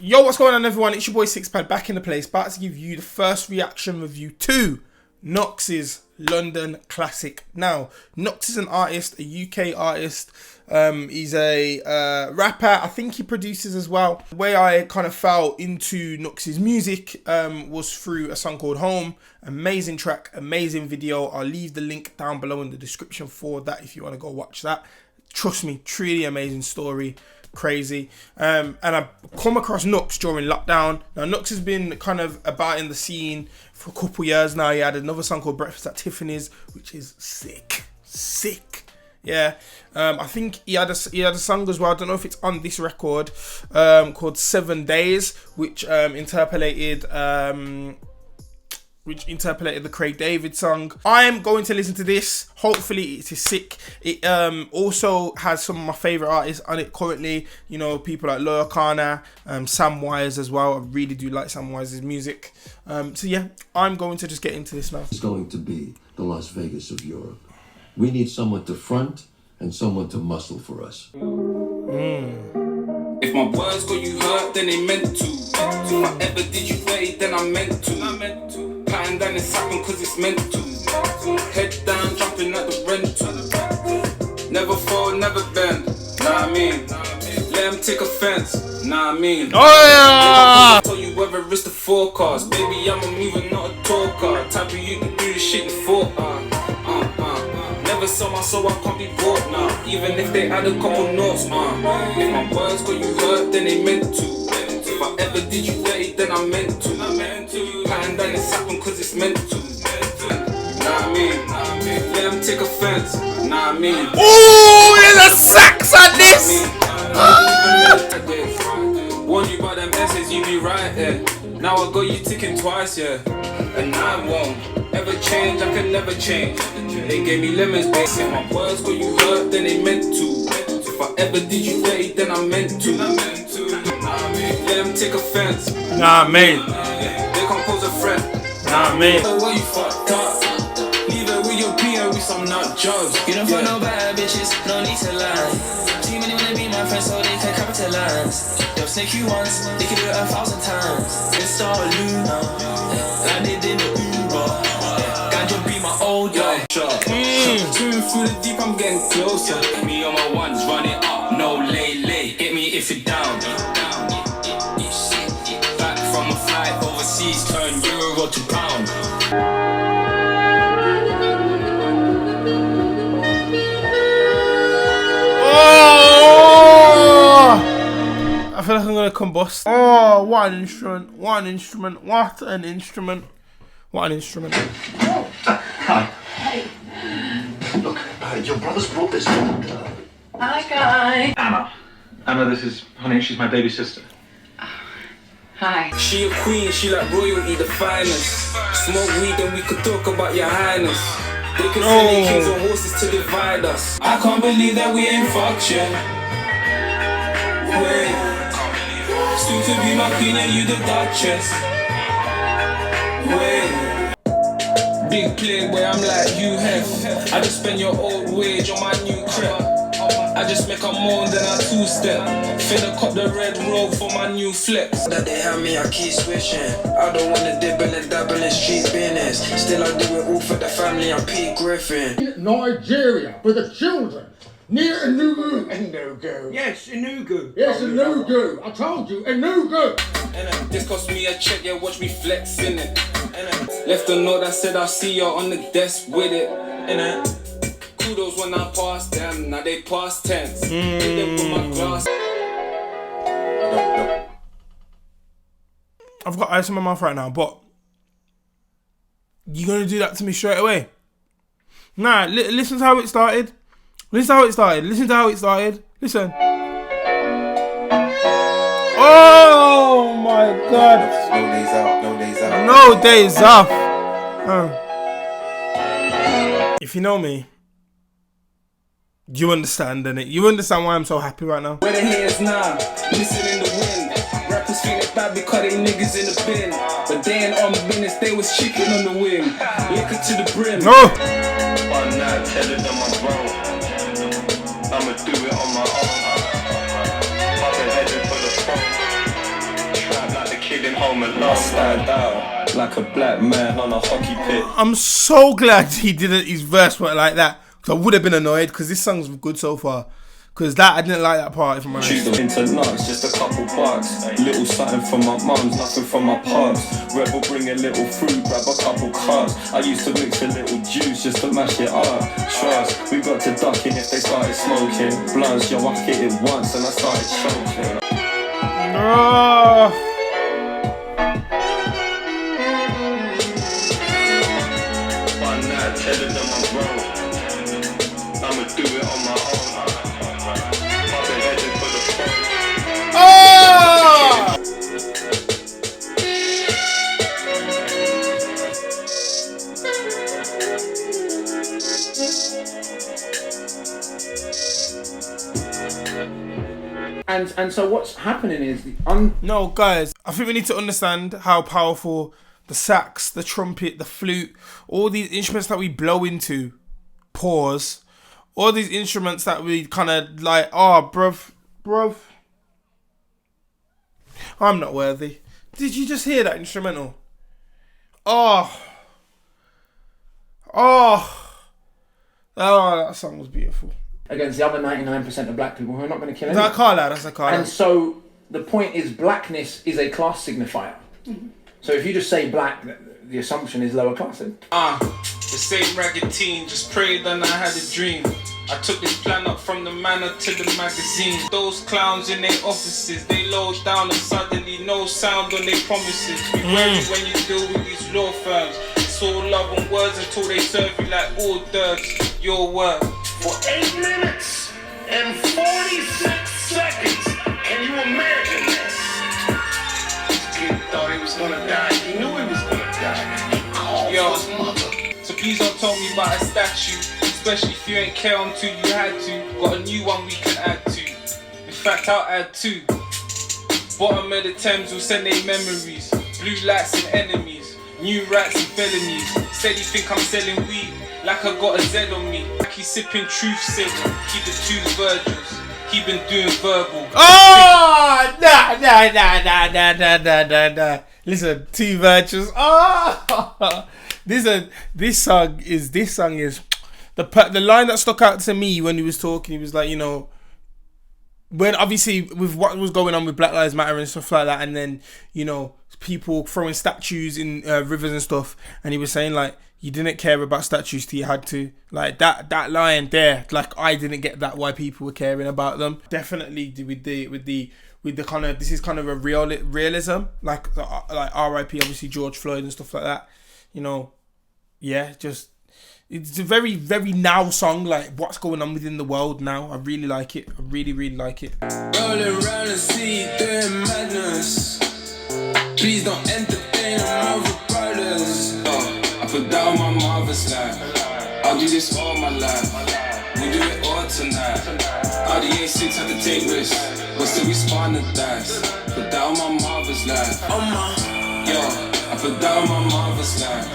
Yo, what's going on, everyone? It's your boy Sixpad back in the place, about to give you the first reaction review to Knox's London classic. Now, Knox is an artist, a UK artist. He's a rapper. I think he produces as well. The way I kind of fell into Knox's music was through a song called Home. Amazing track, amazing video. I'll leave the link down below in the description for that if you want to go watch that. Trust me, truly amazing story. Crazy. And I come across Knox during lockdown. Now, Knox has been kind of about in the scene for a couple years now. He had another song called Breakfast at Tiffany's, which is sick. Yeah. I think he had a song as well. I don't know if it's on this record, called 7 Days, which interpolated the Craig David song. I'm going to listen to this. Hopefully it is sick. It also has some of my favourite artists on it currently. You know, people like Loyle, Carner, Sam Wise as well. I really do like Sam Wise's music. So yeah, I'm going to just get into this now. It's going to be the Las Vegas of Europe. We need someone to front and someone to muscle for us. If my words got you hurt, then they meant to. If I ever did you dirty, then I meant to. Patting down this happen cause it's meant to. Head down, jumping at the rental. Never fall, never bend. Nah, I mean. Let them take offense. Nah, I mean. Oh yeah! I tell you whether it's the forecast. Baby, I'm a mover, not a talker. Type of you can do the shit before. Never sell my soul, I can't be bought now. Even if they add a couple notes, If my words got you hurt, then they meant to. If I ever did you dirty, then I meant to. Patting down this happen cause it's meant to. Nah, I mean. Let them take offense. Nah, I mean. Ooh, there's a sax on this! Warned you about them essays, you be right there. Now I got you ticking twice, yeah. And I won't ever change, I can never change. They gave me lemons, baby. My words got you hurt, then they meant to. If I ever did you dirty, then I meant to. Let them take offense. Nah, mate. They can't pose a friend. Nah, mate. What you fucked up? Leave it with your PO with some nut jobs. You don't find no bad bitches, no need to lie. Too many wanna be my friends so they can capitalize. They'll snake you once, they can do it 1,000 times. It's all Luna, landed in the Uber. Ganja be my old dog. Swimming through the deep, I'm getting closer. Me on my ones, run it up, no lay. Get me if you're down. Back from a flight overseas, turn euro to pound. I feel like I'm gonna combust. Oh, what an instrument. What an instrument. What an instrument. What an instrument. Hi. Hey. Look, your brother's brought this one. Hi, Guy. Anna, this is, honey, she's my baby sister. Hi. She a queen, she like royalty, the finest. Smoke weed and we could talk about your highness. They can send their kings on horses to divide us. I can't believe that we ain't fucked yet. Wait. Soon to be my queen and you the Duchess. Wait. Big playboy, I'm like Hugh, Heff. I just spend your old wage on my new crib. I just make a moan, then I two-step. Finna cop the red robe for my new flex. That they have me, I keep switching. I don't wanna dibble and dabble in street business. Still I do it all for the family, I'm Pete Griffin. Nigeria, for the children. Near Enugu. Enugu. Yes, Enugu. Yes, Enugu. I told you, Enugu. And this cost me a check, yeah, watch me flex in it. Left a note that said I'll see you on the desk with it. And kudos when I passed them, now they past tense. Hit them with my glass. I've got ice in my mouth right now, but you gonna do that to me straight away? Nah, listen to how it started. Listen to how it started. Listen. Oh my God. No days out. No days off. If you know me, you understand, innit? You understand why I'm so happy right now. Where the hairs now, missing in the wind. Rappers feel it bad because they niggas in the bin. But they ain't on business, they was chicken on the wing. Liquor to the brim. No. I'm not telling them I'm wrong. I'ma do it on my own. I've been heading for the front. feeling home alone. Stand out like a black man on a hockey pitch. I'm so glad he didn't, his verse went like that, because I would have been annoyed, because this song's good so far. Because that, I didn't like that part, if I'm honest. Into Knox, just a couple bucks. Little something from my mums, nothing from my pops. Rebel bring a little fruit, grab a couple cups. I used to mix a little juice just to mash it up. Trust, we got to ducking if they started smoking. Blunts, yo, I hit it once and I started choking. One night, telling them I'm wrong. I'ma do it on my own. And so what's happening is no, guys, I think we need to understand how powerful the sax, the trumpet, the flute, all these instruments that we blow into, pause, all these instruments that we kind of like, oh, bruv, I'm not worthy. Did you just hear that instrumental? Oh, that song was beautiful. Against the other 99% of black people who are not going to kill anyone. That's a car. And so the point is, blackness is a class signifier. Mm-hmm. So if you just say black, the assumption is lower class. The same ragged teen, just prayed and I had a dream. I took this plan up from the manor to the magazine. Those clowns in their offices, they low down and suddenly no sound on their promises. Be ready when you deal with these law firms. It's all love and words until they serve you like hors d'oeuvres. Your word. For 8 minutes and 46 seconds. Can you imagine this? This kid thought he was gonna die. He knew he was gonna die. He called his mother. So please don't tell me about a statue, especially if you ain't care until you had to. Got a new one we can add to. In fact, I'll add 2. Bottom of the Thames will send their memories. Blue lights and enemies. New rats and felonies. Steady think I'm selling weed. Like I got a Z on me. Like he's sipping truth sick. Keep the 2 Virgils. He been doing verbal. Oh, nah. Listen, 2 Virgils. Oh, this song is the line that stuck out to me when he was talking. He was like, you know, when obviously with what was going on with Black Lives Matter and stuff like that, and then, you know, people throwing statues in rivers and stuff, and he was saying like, you didn't care about statues till you had to. Like that line there, like I didn't get that why people were caring about them. Definitely with the kind of, this is kind of a realism, like R.I.P. obviously George Floyd and stuff like that. You know, yeah, just it's a very, very now song, like what's going on within the world now. I really like it. I really, really like it. Rolling around the sea doing madness. Please don't entertain my brothers. I put down my mother's life. I'll do this all my life. We do it all tonight. All the A6 had to take risks, but still we spawn the dice. Put down my mother's life. I put down my mother's life.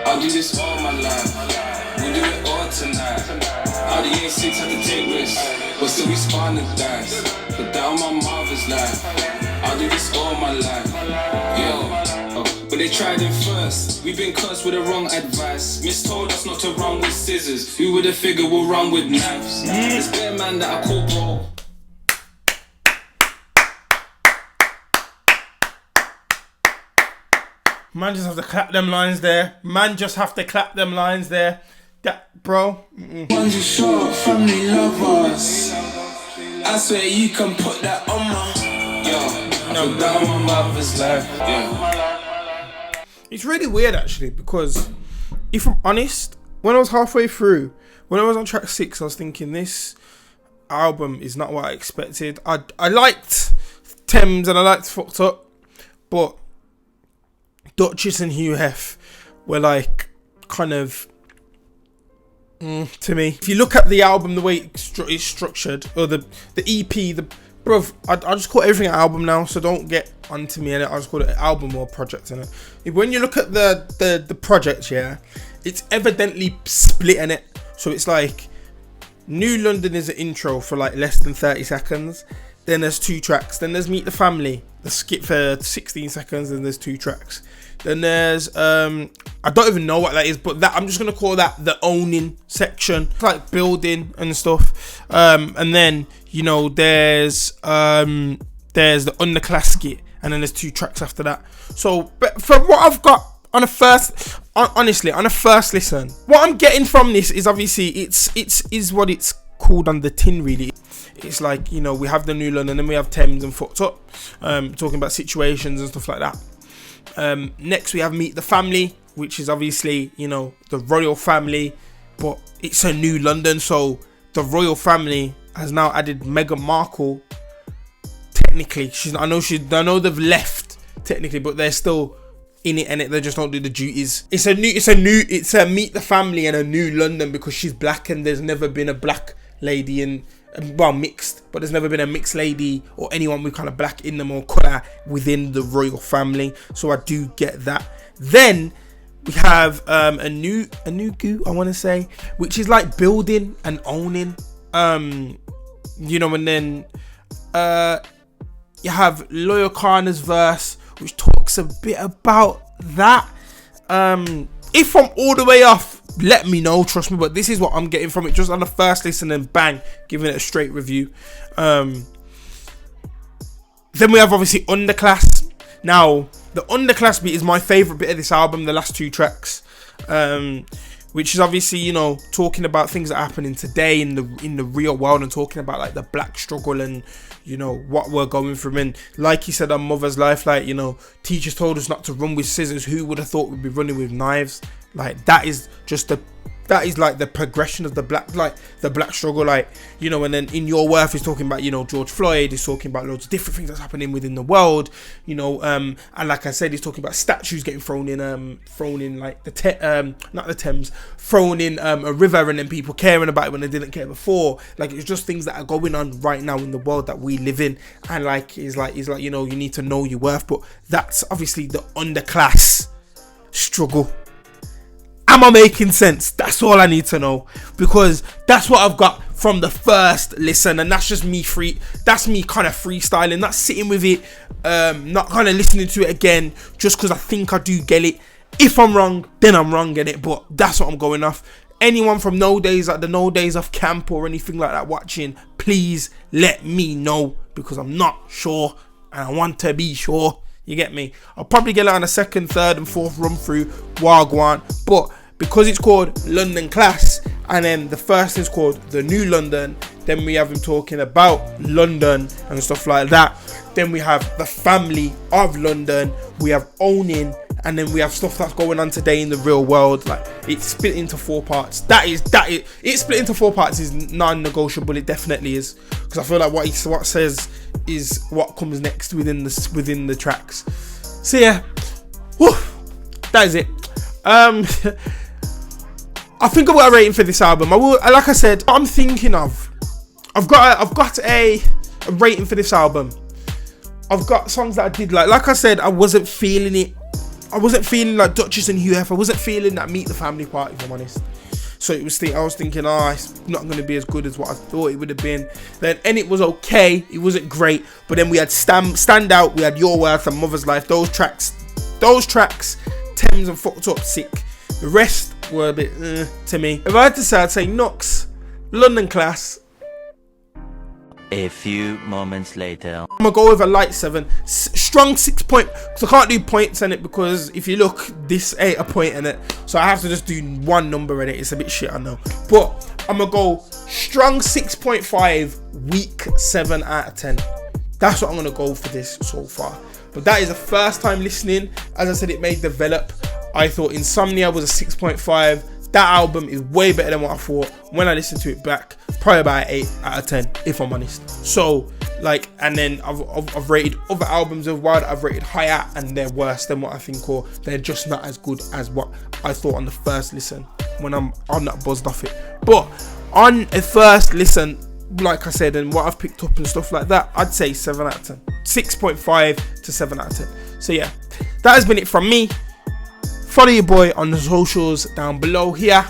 I'll do this all my life. We do it all tonight. All the A6 had to take risks, but still we spawn the dice. Put down my mother's life. I'll do this all my life. But they tried it first. We've been cursed with the wrong advice. Miss told us not to run with scissors. Who would have figured we'll run with knives? This bare man that I call bro. Man just have to clap them lines there. That, bro. Ones who show up from the lovers. I swear you can put that on my. No, down my mother's life. It's really weird actually, because if I'm honest, when I was halfway through, when I was on track 6, I was thinking this album is not what I expected. I liked Thames and I liked Fxcked Up, but Duchess and Hugh Heff were like kind of to me. If you look at the album, the way it's structured, or the EP, bruv, I just call everything an album now, so don't get onto me in it. I just call it an album or project in it. When you look at the project, yeah, it's evidently split in it. So it's like New London is an intro for like less than 30 seconds. Then there's 2 tracks. Then there's Meet the Family. the skit for 16 seconds, and there's 2 tracks. Then there's I don't even know what that is, but that I'm just gonna call that the owning section. It's like building and stuff. And then, you know, there's the underclass skit, and then there's 2 tracks after that. So, but from what I've got on a first, honestly, on a first listen, what I'm getting from this is obviously it's what it's called on the tin, really. It's like, you know, we have the New London, and then we have Thames and Fxcked Up, talking about situations and stuff like that. Next we have Meet the Family, which is obviously, you know, the royal family, but it's a new London, so the royal family has now added Meghan Markle. Technically, I know they've left technically, but they're still in it, and they just don't do the duties. It's a Meet the Family and a new London, because she's black, and there's never been a black lady in, well, mixed, but there's never been a mixed lady or anyone with kind of black in them or colour within the royal family. So I do get that. Then we have Enugu, I want to say, which is like building and owning, you know. And then you have Loyle Carner's verse, which talks a bit about that. If I'm all the way off, let me know, trust me, but this is what I'm getting from it, just on the first listen, and bang, giving it a straight review. Then we have obviously Underclass. Now, the Underclass beat is my favourite bit of this album, the last 2 tracks, which is obviously, you know, talking about things that are happening today in the real world, and talking about like the black struggle and, you know, what we're going through. And like he said on MUVA'S life, like, you know, teachers told us not to run with scissors, who would have thought we'd be running with knives? Like, that is like the progression of the black struggle, like, you know. And then In Your Worth is talking about, you know, George Floyd, is talking about loads of different things that's happening within the world, you know. And like I said, he's talking about statues getting thrown in like not the Thames, thrown in a river, and then people caring about it when they didn't care before. Like, it's just things that are going on right now in the world that we live in. And like he's like, you know, you need to know your worth. But that's obviously the underclass struggle. Am I making sense? That's all I need to know, because that's what I've got from the first listen, and that's just me that's me kind of freestyling, not sitting with it, not kind of listening to it again just because I think I do get it. If I'm wrong, then I'm wrong in it, but that's what I'm going off. Anyone from No Days of Camp or anything like that watching, please let me know, because I'm not sure and I want to be sure. You get me? I'll probably get it on a 2nd, 3rd and 4th run through Wagwan, but because it's called London Class, and then the first is called The New London, then we have him talking about London and stuff like that. Then we have the family of London, we have owning, and then we have stuff that's going on today in the real world. Like, it's split into 4 parts. It's split into 4 parts is non-negotiable. It definitely is, because I feel like what says is what comes next within the tracks. So yeah, whew, that is it. I think I've got a rating for this album. Like I said, I'm thinking of, I've got a rating for this album. I've got songs that I did like. Like I said, I wasn't feeling it. I wasn't feeling like Duchess and Hugh. I wasn't feeling that Meet the Family part, if I'm honest. So I was thinking, it's not going to be as good as what I thought it would have been. Then, and it was okay. It wasn't great. But then we had Standout, we had Your Worth and MUVA'S Life. Those tracks, Thames and Fxcked Up, sick. The rest were a bit to me. If I had to say, I'd say Knox, London Class. A few moments later, I'm gonna go with a light 7, strong 6 point, because I can't do points in it, because if you look, this ain't a point in it, so I have to just do one number in it. It's a bit shit, I know, but I'm gonna go strong 6.5, weak 7 out of 10. That's what I'm gonna go for this so far. But that is the first time listening. As I said, it may develop. I thought Insomnia was a 6.5. That album is way better than what I thought. When I listened to it back, probably about 8 out of 10, if I'm honest. So, like, and then I've rated other albums of Wild, I've rated higher, and they're worse than what I think, or they're just not as good as what I thought on the first listen, when I'm not buzzed off it. But on a first listen, like I said, and what I've picked up and stuff like that, I'd say 7 out of 10. 6.5 to 7 out of 10. So yeah, that has been it from me. Follow your boy on the socials down below here.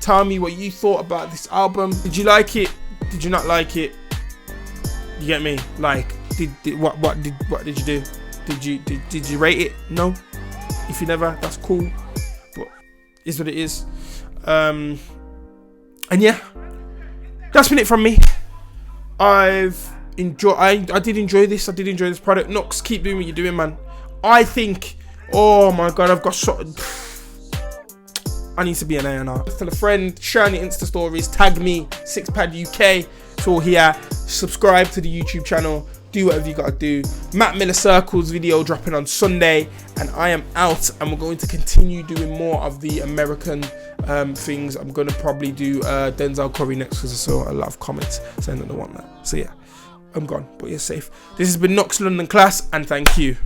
Tell me what you thought about this album. Did you like it? Did you not like it? You get me? Like, What did you do? Did you rate it? No. If you never, that's cool. But it's what it is. And yeah, that's been it from me. I did enjoy this. I did enjoy this product. Knox, keep doing what you're doing, man. I think, oh my god, I've got so. I need to be an A&R. Tell a friend, share on your Insta stories, tag me, Sixpad UK. It's all here. Subscribe to the YouTube channel. Do whatever you gotta do. Matt Miller Circles video dropping on Sunday, and I am out. And we're going to continue doing more of the American things. I'm gonna probably do Denzel Curry next because I saw a lot of comments saying that they want that. So yeah, I'm gone, but you're safe. This has been Knox London Class, and thank you.